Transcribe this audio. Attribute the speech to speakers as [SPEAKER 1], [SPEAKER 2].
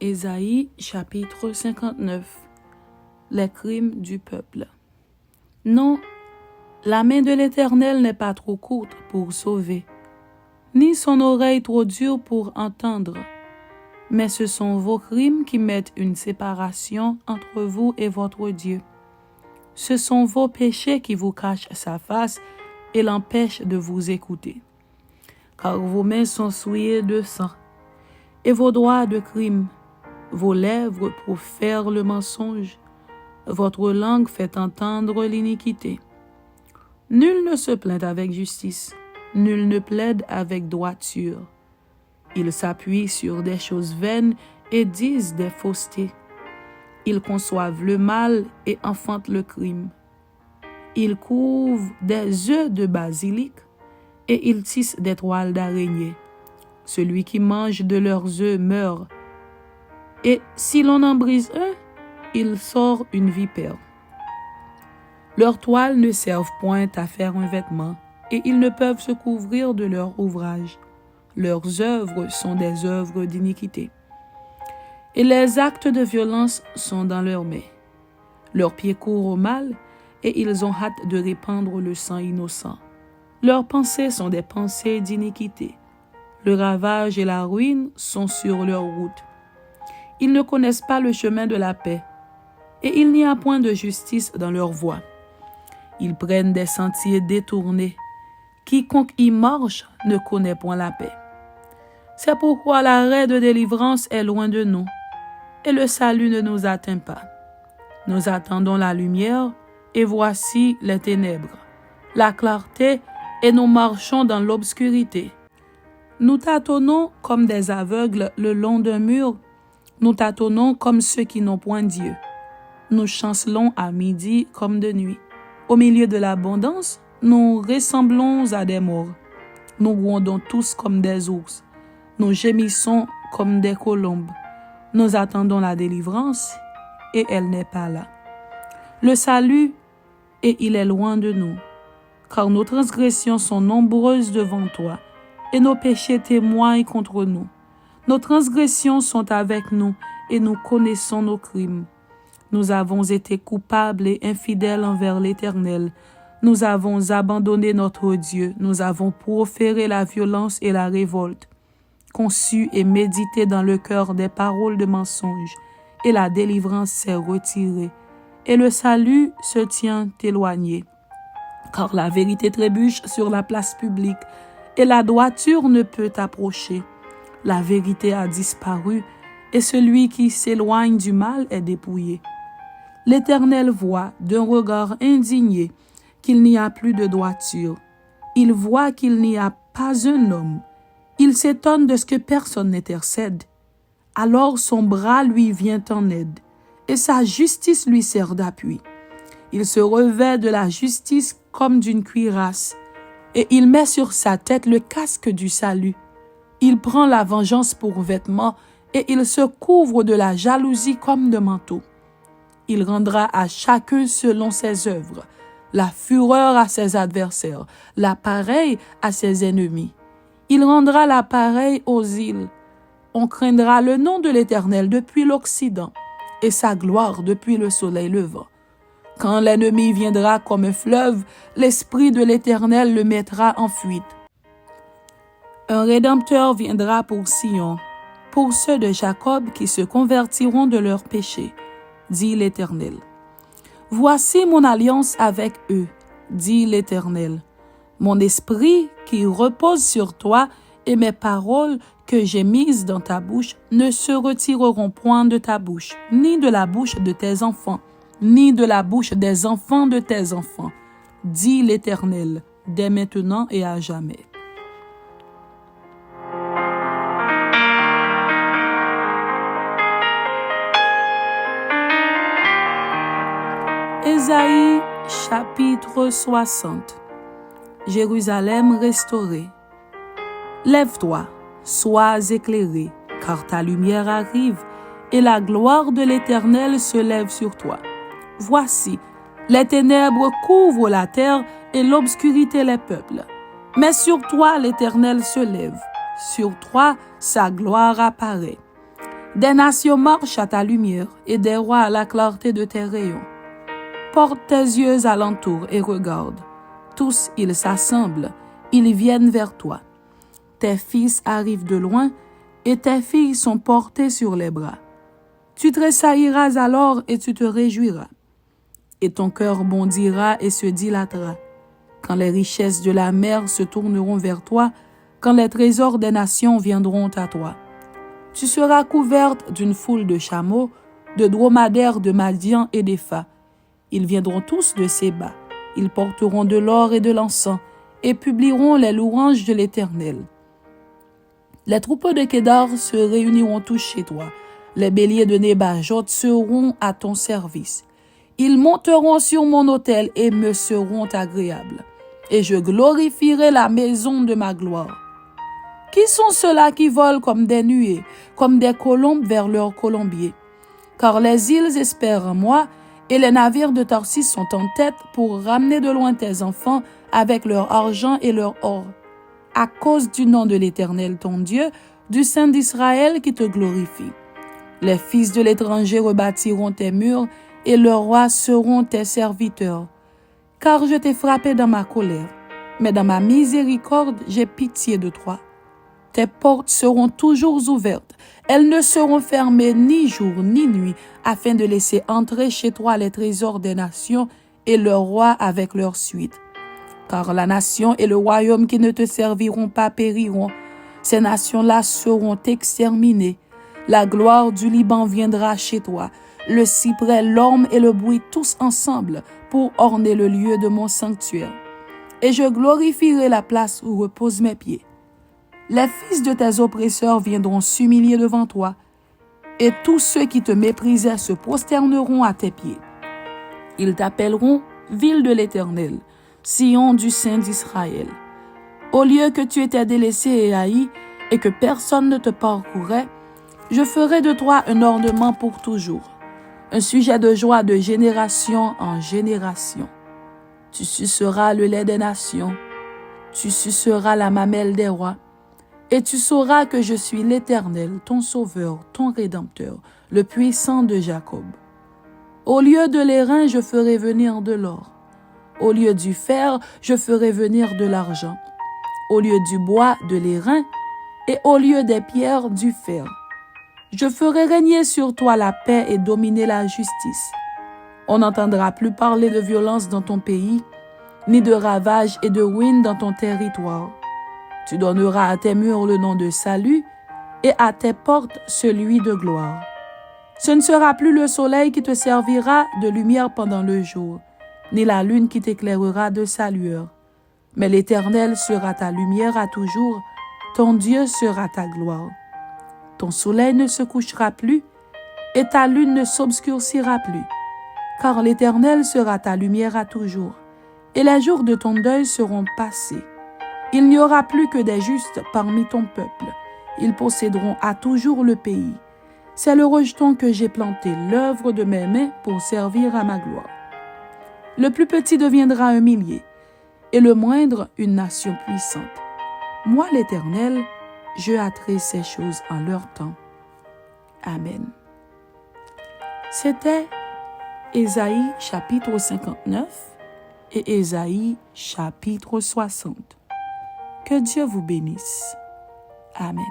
[SPEAKER 1] Ésaïe chapitre 59. Les crimes du peuple. Non, la main de l'Éternel n'est pas trop courte pour sauver, ni son oreille trop dure pour entendre. Mais ce sont vos crimes qui mettent une séparation entre vous et votre Dieu. Ce sont vos péchés qui vous cachent sa face et l'empêchent de vous écouter. Car vos mains sont souillées de sang, et vos doigts de crime. Vos lèvres profèrent le mensonge, votre langue fait entendre l'iniquité. Nul ne se plaint avec justice, nul ne plaide avec droiture. Ils s'appuient sur des choses vaines et disent des faussetés. Ils conçoivent le mal et enfantent le crime. Ils couvent des œufs de basilic et ils tissent des toiles d'araignée. Celui qui mange de leurs œufs meurt. Et si l'on en brise un, il sort une vipère. Leurs toiles ne servent point à faire un vêtement, et ils ne peuvent se couvrir de leur ouvrage. Leurs œuvres sont des œuvres d'iniquité. Et les actes de violence sont dans leurs mains. Leurs pieds courent au mal, et ils ont hâte de répandre le sang innocent. Leurs pensées sont des pensées d'iniquité. Le ravage et la ruine sont sur leur route. Ils ne connaissent pas le chemin de la paix, et il n'y a point de justice dans leur voie. Ils prennent des sentiers détournés. Quiconque y marche ne connaît point la paix. C'est pourquoi l'arrêt de délivrance est loin de nous, et le salut ne nous atteint pas. Nous attendons la lumière, et voici les ténèbres, la clarté, et nous marchons dans l'obscurité. Nous tâtonnons comme des aveugles le long d'un mur. Nous tâtonnons comme ceux qui n'ont point Dieu. Nous chancelons à midi comme de nuit. Au milieu de l'abondance, nous ressemblons à des morts. Nous grondons tous comme des ours. Nous gémissons comme des colombes. Nous attendons la délivrance, et elle n'est pas là. Le salut, et il est loin de nous, car nos transgressions sont nombreuses devant toi, et nos péchés témoignent contre nous. Nos transgressions sont avec nous, et nous connaissons nos crimes. Nous avons été coupables et infidèles envers l'Éternel. Nous avons abandonné notre Dieu. Nous avons proféré la violence et la révolte, conçu et médité dans le cœur des paroles de mensonge, et la délivrance s'est retirée, et le salut se tient éloigné. Car la vérité trébuche sur la place publique, et la droiture ne peut approcher. La vérité a disparu, et celui qui s'éloigne du mal est dépouillé. L'Éternel voit d'un regard indigné qu'il n'y a plus de droiture. Il voit qu'il n'y a pas un homme. Il s'étonne de ce que personne n'intercède. Alors son bras lui vient en aide, et sa justice lui sert d'appui. Il se revêt de la justice comme d'une cuirasse, et il met sur sa tête le casque du salut. Il prend la vengeance pour vêtement, et il se couvre de la jalousie comme de manteau. Il rendra à chacun selon ses œuvres, la fureur à ses adversaires, la pareille à ses ennemis. Il rendra la pareille aux îles. On craindra le nom de l'Éternel depuis l'Occident, et sa gloire depuis le soleil levant. Quand l'ennemi viendra comme un fleuve, l'Esprit de l'Éternel le mettra en fuite. Un Rédempteur viendra pour Sion, pour ceux de Jacob qui se convertiront de leurs péchés, dit l'Éternel. Voici mon alliance avec eux, dit l'Éternel. Mon esprit qui repose sur toi et mes paroles que j'ai mises dans ta bouche ne se retireront point de ta bouche, ni de la bouche de tes enfants, ni de la bouche des enfants de tes enfants, dit l'Éternel, dès maintenant et à jamais. Ésaïe chapitre 60. Jérusalem restaurée. Lève-toi, sois éclairé, car ta lumière arrive, et la gloire de l'Éternel se lève sur toi. Voici, les ténèbres couvrent la terre et l'obscurité les peuples. Mais sur toi l'Éternel se lève, sur toi sa gloire apparaît. Des nations marchent à ta lumière et des rois à la clarté de tes rayons. Porte tes yeux alentour et regarde. Tous, ils s'assemblent, ils viennent vers toi. Tes fils arrivent de loin et tes filles sont portées sur les bras. Tu tressailliras alors et tu te réjouiras. Et ton cœur bondira et se dilatera. Quand les richesses de la mer se tourneront vers toi, quand les trésors des nations viendront à toi. Tu seras couverte d'une foule de chameaux, de dromadaires de Madian et d'Épha. Ils viendront tous de Séba. Ils porteront de l'or et de l'encens et publieront les louanges de l'Éternel. Les troupeaux de Kédar se réuniront tous chez toi. Les béliers de Nébajot seront à ton service. Ils monteront sur mon autel et me seront agréables. Et je glorifierai la maison de ma gloire. Qui sont ceux-là qui volent comme des nuées, comme des colombes vers leur colombier? Car les îles espèrent en moi, et les navires de Tarsis sont en tête pour ramener de loin tes enfants avec leur argent et leur or. À cause du nom de l'Éternel ton Dieu, du Saint d'Israël qui te glorifie. Les fils de l'étranger rebâtiront tes murs, et leurs rois seront tes serviteurs. Car je t'ai frappé dans ma colère, mais dans ma miséricorde, j'ai pitié de toi. Tes portes seront toujours ouvertes, elles ne seront fermées ni jour ni nuit, afin de laisser entrer chez toi les trésors des nations et leurs rois avec leur suite. Car la nation et le royaume qui ne te serviront pas périront, ces nations-là seront exterminées. La gloire du Liban viendra chez toi, le cyprès, l'orme et le buis tous ensemble pour orner le lieu de mon sanctuaire. Et je glorifierai la place où reposent mes pieds. Les fils de tes oppresseurs viendront s'humilier devant toi, et tous ceux qui te méprisaient se prosterneront à tes pieds. Ils t'appelleront ville de l'Éternel, Sion du Saint d'Israël. Au lieu que tu étais délaissé et haï, et que personne ne te parcourait, je ferai de toi un ornement pour toujours, un sujet de joie de génération en génération. Tu suceras le lait des nations, tu suceras la mamelle des rois, et tu sauras que je suis l'Éternel, ton Sauveur, ton Rédempteur, le puissant de Jacob. Au lieu de l'airain, je ferai venir de l'or. Au lieu du fer, je ferai venir de l'argent. Au lieu du bois, de l'airain, et au lieu des pierres, du fer. Je ferai régner sur toi la paix et dominer la justice. On n'entendra plus parler de violence dans ton pays, ni de ravages et de ruines dans ton territoire. Tu donneras à tes murs le nom de salut et à tes portes celui de gloire. Ce ne sera plus le soleil qui te servira de lumière pendant le jour, ni la lune qui t'éclairera de sa lueur. Mais l'Éternel sera ta lumière à toujours, ton Dieu sera ta gloire. Ton soleil ne se couchera plus et ta lune ne s'obscurcira plus, car l'Éternel sera ta lumière à toujours, et les jours de ton deuil seront passés. Il n'y aura plus que des justes parmi ton peuple. Ils posséderont à toujours le pays. C'est le rejeton que j'ai planté, l'œuvre de mes mains pour servir à ma gloire. Le plus petit deviendra un millier, et le moindre une nation puissante. Moi, l'Éternel, je hâterai ces choses en leur temps. Amen. C'était Ésaïe chapitre 59 et Ésaïe chapitre 60. Que Dieu vous bénisse. Amen.